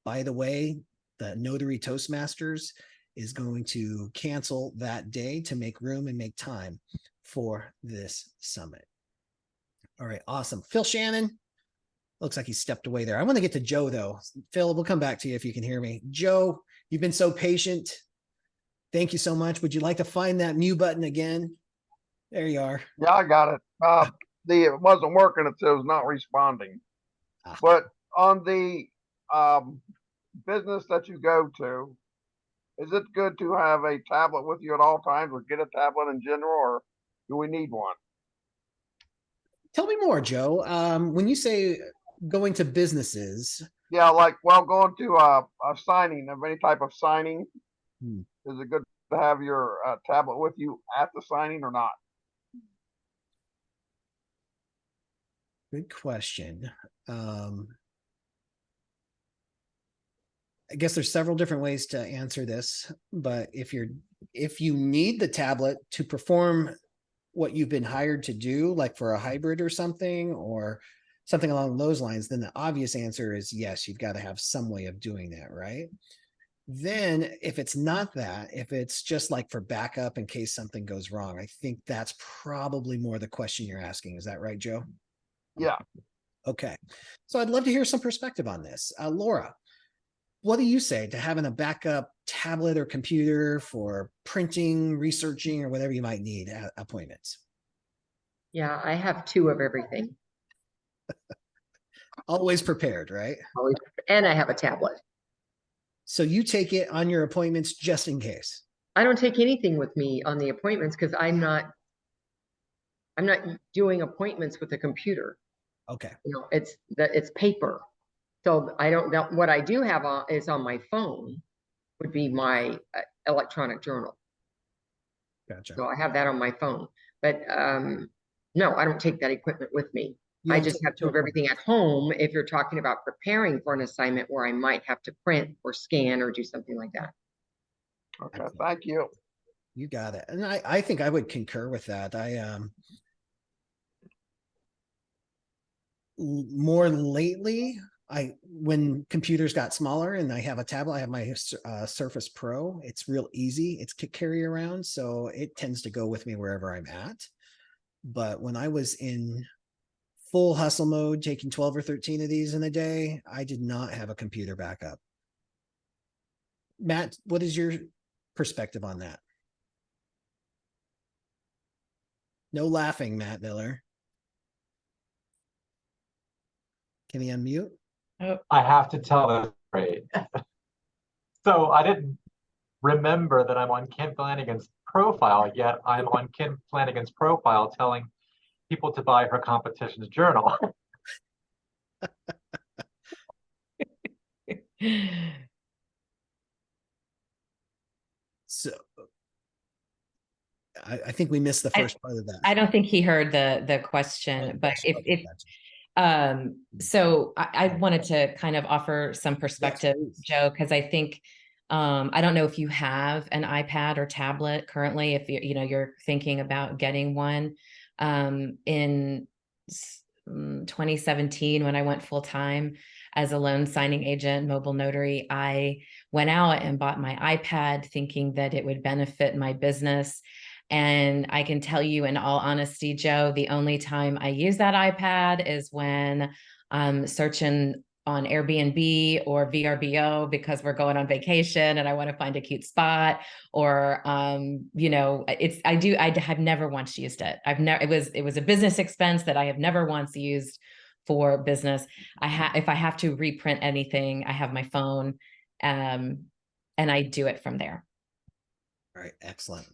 By the way, the Notary Toastmasters is going to cancel that day to make room and make time for this summit. All right, awesome. Phil Shannon. Looks like he stepped away there. I want to get to Joe, though. Phil, we'll come back to you if you can hear me. Joe, you've been so patient. Thank you so much. Would you like to find that mute button again? There you are. Yeah, I got it. It wasn't working. It was not responding. But on the business that you go to, is it good to have a tablet with you at all times, or get a tablet in general, or do we need one? Tell me more, Joe. When you say going to businesses. Yeah, like, well, going to a signing of any type of signing, is it good to have your tablet with you at the signing or not? Good question. I guess there's several different ways to answer this, but if you need the tablet to perform what you've been hired to do, like for a hybrid or something along those lines, then the obvious answer is yes, you've got to have some way of doing that, right? Then if it's not that, if it's just like for backup in case something goes wrong, I think that's probably more the question you're asking. Is that right, Joe? Yeah. Okay. So I'd love to hear some perspective on this. Laura, what do you say to having a backup tablet or computer for printing, researching, or whatever you might need at appointments? Yeah, I have 2 of everything. Always prepared, right? Always, and I have a tablet. So you take it on your appointments just in case? I don't take anything with me on the appointments because I'm not doing appointments with a computer. Okay. You know, it's paper. So I don't know what I do have is on my phone would be my electronic journal. Gotcha. So I have that on my phone, but no, I don't take that equipment with me. I just have to have everything at home if you're talking about preparing for an assignment where I might have to print or scan or do something like that. Okay, thank you. You got it. And I think I would concur with that. more lately, when computers got smaller and I have a tablet, I have my Surface Pro. It's real easy. It's to carry around, so it tends to go with me wherever I'm at. But when I was in full hustle mode, taking 12 or 13 of these in a day, I did not have a computer backup. Matt, what is your perspective on that? No laughing, Matt Miller. Can he unmute? I have to tell this story. So I didn't remember that I'm on Kim Flanagan's profile, yet I'm on Kim Flanagan's profile telling people to buy her competitions journal. So I think we missed the first part of that. I don't think he heard the question, but if so I wanted to kind of offer some perspective, yes, Joe, because I think I don't know if you have an iPad or tablet currently, if you're thinking about getting one. In 2017, when I went full time as a loan signing agent, mobile notary, I went out and bought my iPad thinking that it would benefit my business. And I can tell you in all honesty, Joe, the only time I use that iPad is when I'm searching on Airbnb or VRBO because we're going on vacation and I want to find a cute spot, or I have never once used it. It was a business expense that I have never once used for business. If I have to reprint anything, I have my phone, and I do it from there. All right, excellent.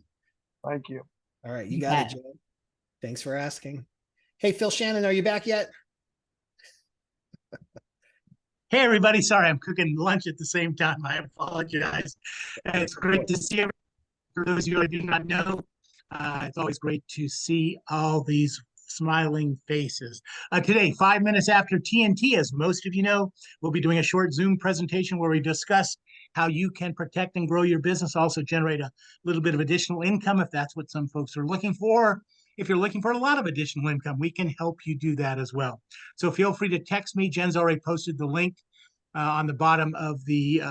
Thank you. All right, you got it, Joe. Thanks for asking. Hey, Phil Shannon, are you back yet? Hey, everybody. Sorry, I'm cooking lunch at the same time. I apologize. It's great to see everybody. For those of you I do not know, it's always great to see all these smiling faces. Today, 5 minutes after TNT, as most of you know, we'll be doing a short Zoom presentation where we discuss how you can protect and grow your business, also generate a little bit of additional income if that's what some folks are looking for. If you're looking for a lot of additional income, we can help you do that as well. So feel free to text me. Jen's already posted the link on the bottom of the,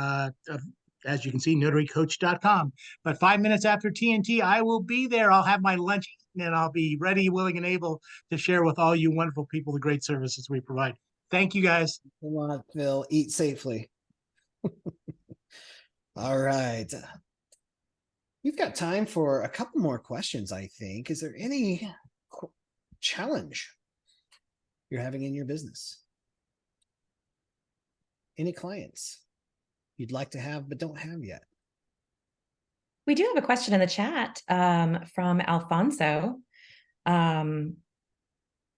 as you can see, notarycoach.com. But 5 minutes after TNT, I will be there. I'll have my lunch and I'll be ready, willing, and able to share with all you wonderful people the great services we provide. Thank you, guys. Come on, Phil. Eat safely. All right. We've got time for a couple more questions, I think. Is there any challenge you're having in your business? Any clients you'd like to have but don't have yet? We do have a question in the chat from Alfonso,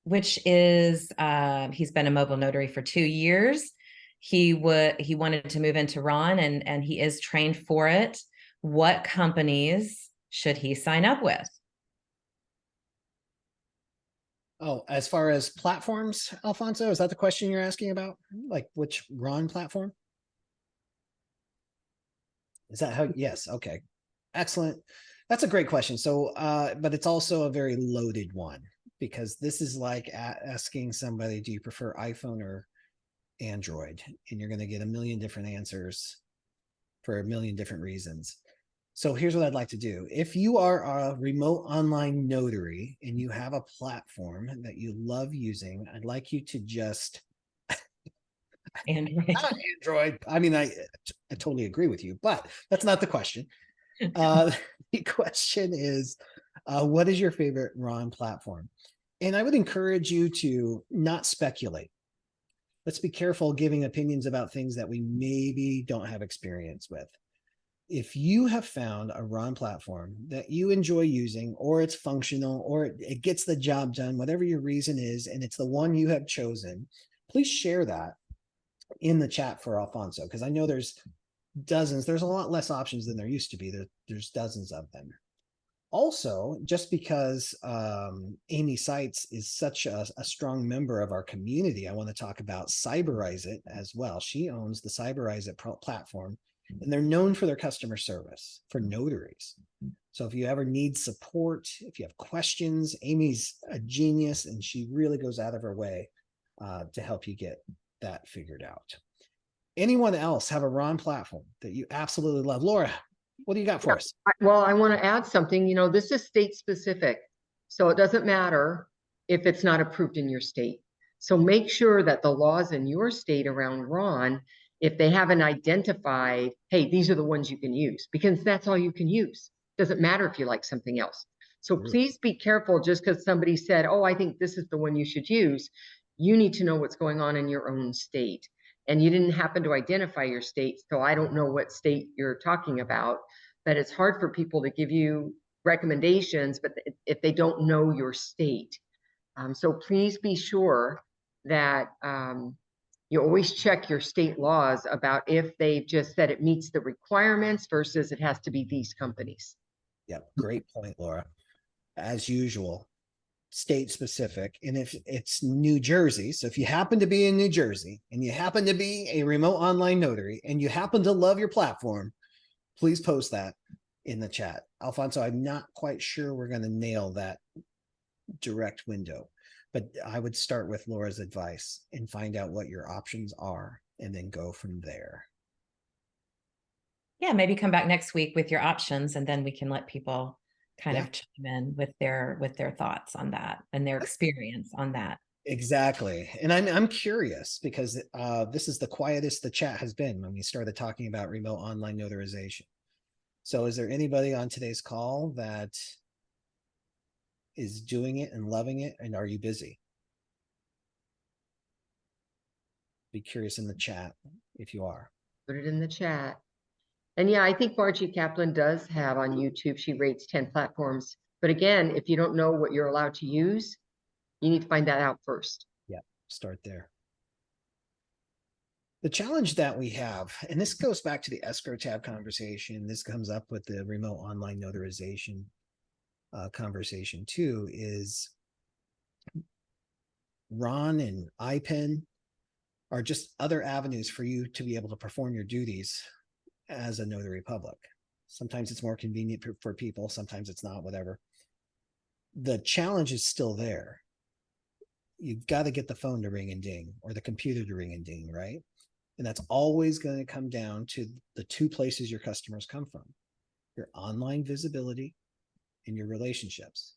which is he's been a mobile notary for 2 years. He wanted to move into Ron, and he is trained for it. What companies should he sign up with? Oh, as far as platforms, Alfonso, is that the question you're asking about? Like which Ron platform? Is that how? Yes. Okay. Excellent. That's a great question. So, but it's also a very loaded one, because this is like asking somebody, do you prefer iPhone or Android? And you're going to get a million different answers for a million different reasons. So here's what I'd like to do. If you are a remote online notary and you have a platform that you love using, I'd like you to just Android. Not Android. I mean, I totally agree with you, but that's not the question. The question is, what is your favorite Ron platform? And I would encourage you to not speculate. Let's be careful giving opinions about things that we maybe don't have experience with. If you have found a Ron platform that you enjoy using, or it's functional, or it gets the job done, whatever your reason is, and it's the one you have chosen, please share that in the chat for Alfonso, because I know there's dozens. There's a lot less options than there used to be. There's dozens of them. Also, just because Amy Seitz is such a strong member of our community, I want to talk about Cyberize It as well. She owns the Cyberize It platform, and they're known for their customer service for notaries. So if you ever need support, if you have questions, Amy's a genius, and she really goes out of her way to help you get that figured out. Anyone else have a Ron platform that you absolutely love? Laura, what do you got for us? Well, I want to add something. This is state specific, so it doesn't matter if it's not approved in your state. So make sure that the laws in your state around Ron, if they haven't identified, hey, these are the ones you can use, because that's all you can use. Doesn't matter if you like something else. So please be careful just because somebody said, oh, I think this is the one you should use. You need to know what's going on in your own state. And you didn't happen to identify your state, so I don't know what state you're talking about. But it's hard for people to give you recommendations, but if they don't know your state. So please be sure that you always check your state laws about if they've just said it meets the requirements versus it has to be these companies. Yep, great point, Laura. As usual, state specific. And if it's New Jersey, so if you happen to be in New Jersey and you happen to be a remote online notary and you happen to love your platform, please post that in the chat. Alfonso, I'm not quite sure we're going to nail that direct window, but I would start with Laura's advice and find out what your options are and then go from there. Yeah, maybe come back next week with your options, and then we can let people kind of chime in with their thoughts on that and their experience on that. Exactly. And I'm curious because this is the quietest the chat has been when we started talking about remote online notarization. So is there anybody on today's call that is doing it and loving it? And are you busy? Be curious in the chat if you are. Put it in the chat. And yeah, I think Margie Kaplan does have on YouTube, she rates 10 platforms. But again, if you don't know what you're allowed to use, you need to find that out first. Yeah, start there. The challenge that we have, and this goes back to the escrow tab conversation, this comes up with the remote online notarization conversation too, is Ron and IPEN are just other avenues for you to be able to perform your duties as a notary public. Sometimes it's more convenient for people, sometimes it's not, whatever. The challenge is still there. You've got to get the phone to ring and ding or the computer to ring and ding, right? And that's always going to come down to the two places your customers come from: your online visibility and your relationships.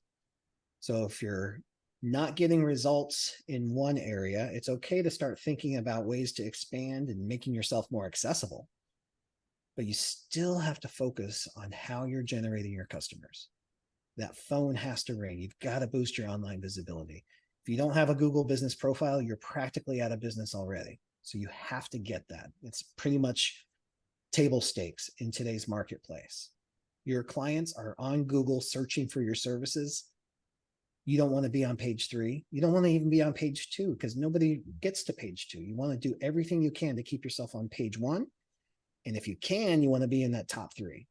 So if you're not getting results in one area, it's okay to start thinking about ways to expand and making yourself more accessible. But you still have to focus on how you're generating your customers. That phone has to ring. You've got to boost your online visibility. If you don't have a Google business profile, you're practically out of business already. So you have to get that. It's pretty much table stakes in today's marketplace. Your clients are on Google searching for your services. You don't want to be on page 3. You don't want to even be on page 2 because nobody gets to page 2. You want to do everything you can to keep yourself on page 1. And if you can, you want to be in that top 3.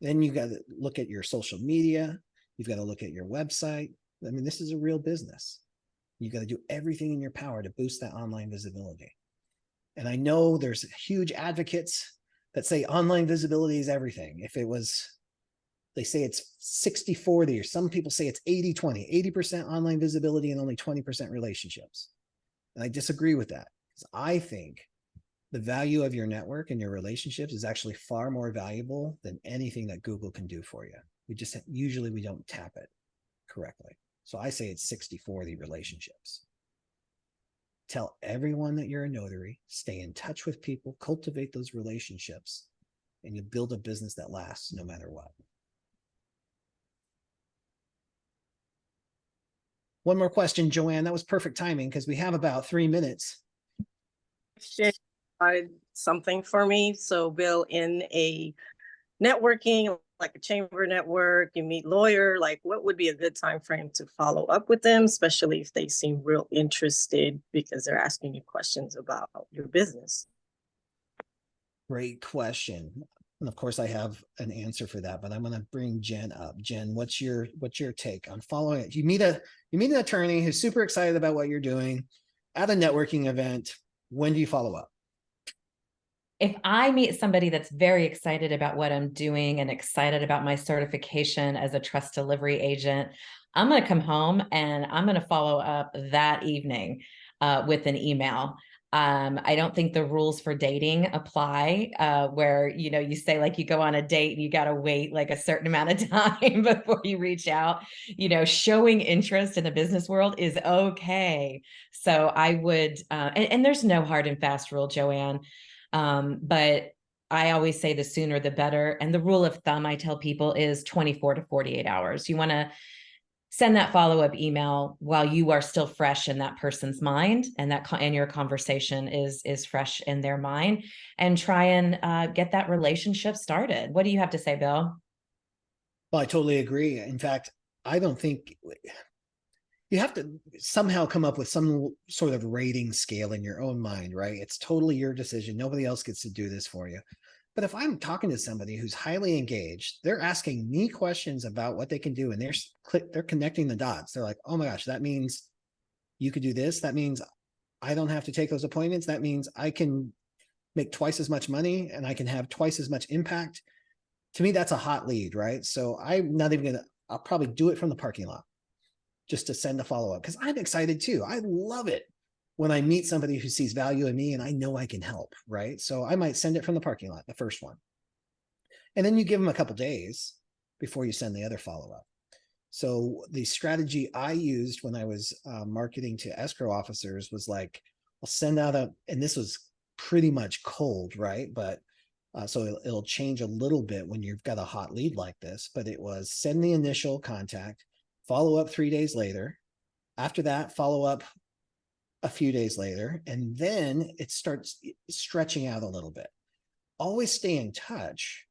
Then you got to look at your social media. You've got to look at your website. I mean, this is a real business. You got to do everything in your power to boost that online visibility. And I know there's huge advocates that say online visibility is everything. If it was, they say it's 60-40, or some people say it's 80-20, 80% online visibility and only 20% relationships. And I disagree with that, because I think the value of your network and your relationships is actually far more valuable than anything that Google can do for you. Usually we don't tap it correctly. So I say it's 60-40 relationships. Tell everyone that you're a notary, stay in touch with people, cultivate those relationships, and you build a business that lasts no matter what. One more question, Joanne. That was perfect timing because we have about 3 minutes. Something for me. So Bill, in a networking, like a chamber network, you meet lawyer, like what would be a good time frame to follow up with them, especially if they seem real interested because they're asking you questions about your business? Great question. And of course I have an answer for that, but I'm going to bring Jen up. Jen, what's your take on following it? You meet an attorney who's super excited about what you're doing at a networking event. When do you follow up? If I meet somebody that's very excited about what I'm doing and excited about my certification as a trust delivery agent, I'm going to come home and I'm going to follow up that evening with an email. I don't think the rules for dating apply where, you know, you say like you go on a date and you got to wait like a certain amount of time before you reach out. You know, showing interest in the business world is okay. So I would, and there's no hard and fast rule, Joanne, but I always say the sooner the better. And the rule of thumb I tell people is 24 to 48 hours. You want to send that follow-up email while you are still fresh in that person's mind, and that and your conversation is fresh in their mind, and try and get that relationship started. What do you have to say, Bill? Well, I totally agree. In fact, I don't think you have to somehow come up with some sort of rating scale in your own mind, right? It's totally your decision. Nobody else gets to do this for you. But if I'm talking to somebody who's highly engaged, they're asking me questions about what they can do, and they're connecting the dots. They're like, oh my gosh, that means you could do this. That means I don't have to take those appointments. That means I can make twice as much money and I can have twice as much impact. To me, that's a hot lead, right? So I'm not even I'll probably do it from the parking lot just to send a follow-up, because I'm excited too. I love it when I meet somebody who sees value in me and I know I can help, right? So I might send it from the parking lot, the first one. And then you give them a couple days before you send the other follow-up. So the strategy I used when I was marketing to escrow officers was like, I'll send out and this was pretty much cold, right? But so it'll change a little bit when you've got a hot lead like this, but it was send the initial contact, follow up 3 days later. After that, follow up a few days later, and then it starts stretching out a little bit. Always stay in touch,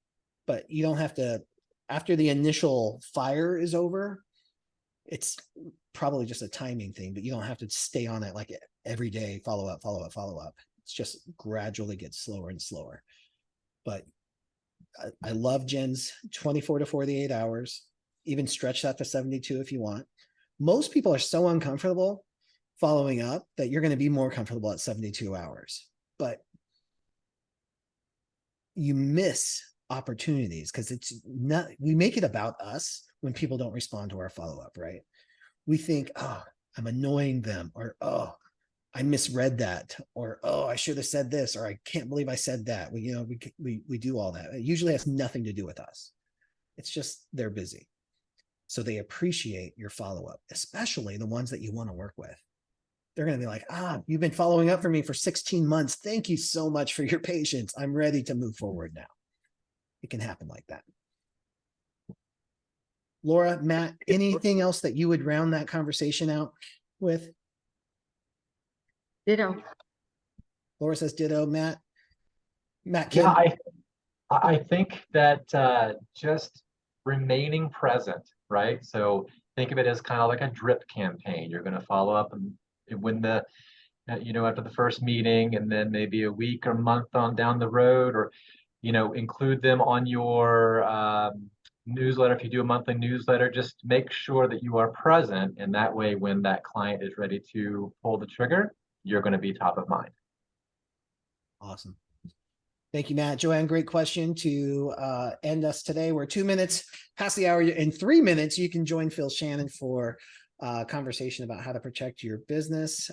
but you don't have to, after the initial fire is over, it's probably just a timing thing, but you don't have to stay on it like every day, follow up, follow up, follow up. It's just gradually gets slower and slower. But I love Jen's 24 to 48 hours, even stretch that to 72 if you want. Most people are so uncomfortable following up that you're going to be more comfortable at 72 hours. But you miss opportunities because it's not, we make it about us when people don't respond to our follow-up, right? We think, oh, I'm annoying them, or oh, I misread that, or oh, I should have said this, or I can't believe I said that. We do all that. It usually has nothing to do with us. It's just they're busy. So they appreciate your follow-up, especially the ones that you want to work with. They're going to be like, you've been following up for me for 16 months. Thank you so much for your patience. I'm ready to move forward now. It can happen like that. Laura, Matt, anything else that you would round that conversation out with? Ditto. Laura says ditto. Matt, Kim? Yeah, I think that just remaining present, right? So think of it as kind of like a drip campaign. You're going to follow up and when the, after the first meeting, and then maybe a week or month on down the road, or, include them on your newsletter. If you do a monthly newsletter, just make sure that you are present. And that way, when that client is ready to pull the trigger, you're going to be top of mind. Awesome. Thank you, Matt. Joanne, great question to end us today. We're 2 minutes past the hour. In 3 minutes, you can join Phil Shannon for a conversation about how to protect your business.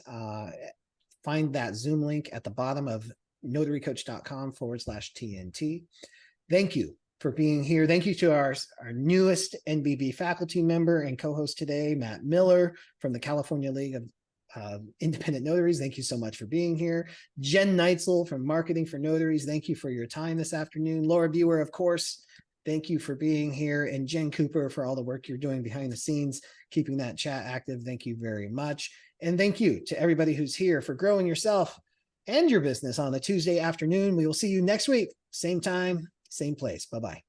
Find that Zoom link at the bottom of notarycoach.com/TNT. Thank you for being here. Thank you to our newest NBB faculty member and co-host today, Matt Miller from the California League of Independent Notaries. Thank you so much for being here. Jen Neitzel from Marketing for Notaries. Thank you for your time this afternoon. Laura Biewer, of course, thank you for being here. And Jen Cooper for all the work you're doing behind the scenes, keeping that chat active. Thank you very much. And thank you to everybody who's here for growing yourself and your business on a Tuesday afternoon. We will see you next week. Same time, same place. Bye-bye.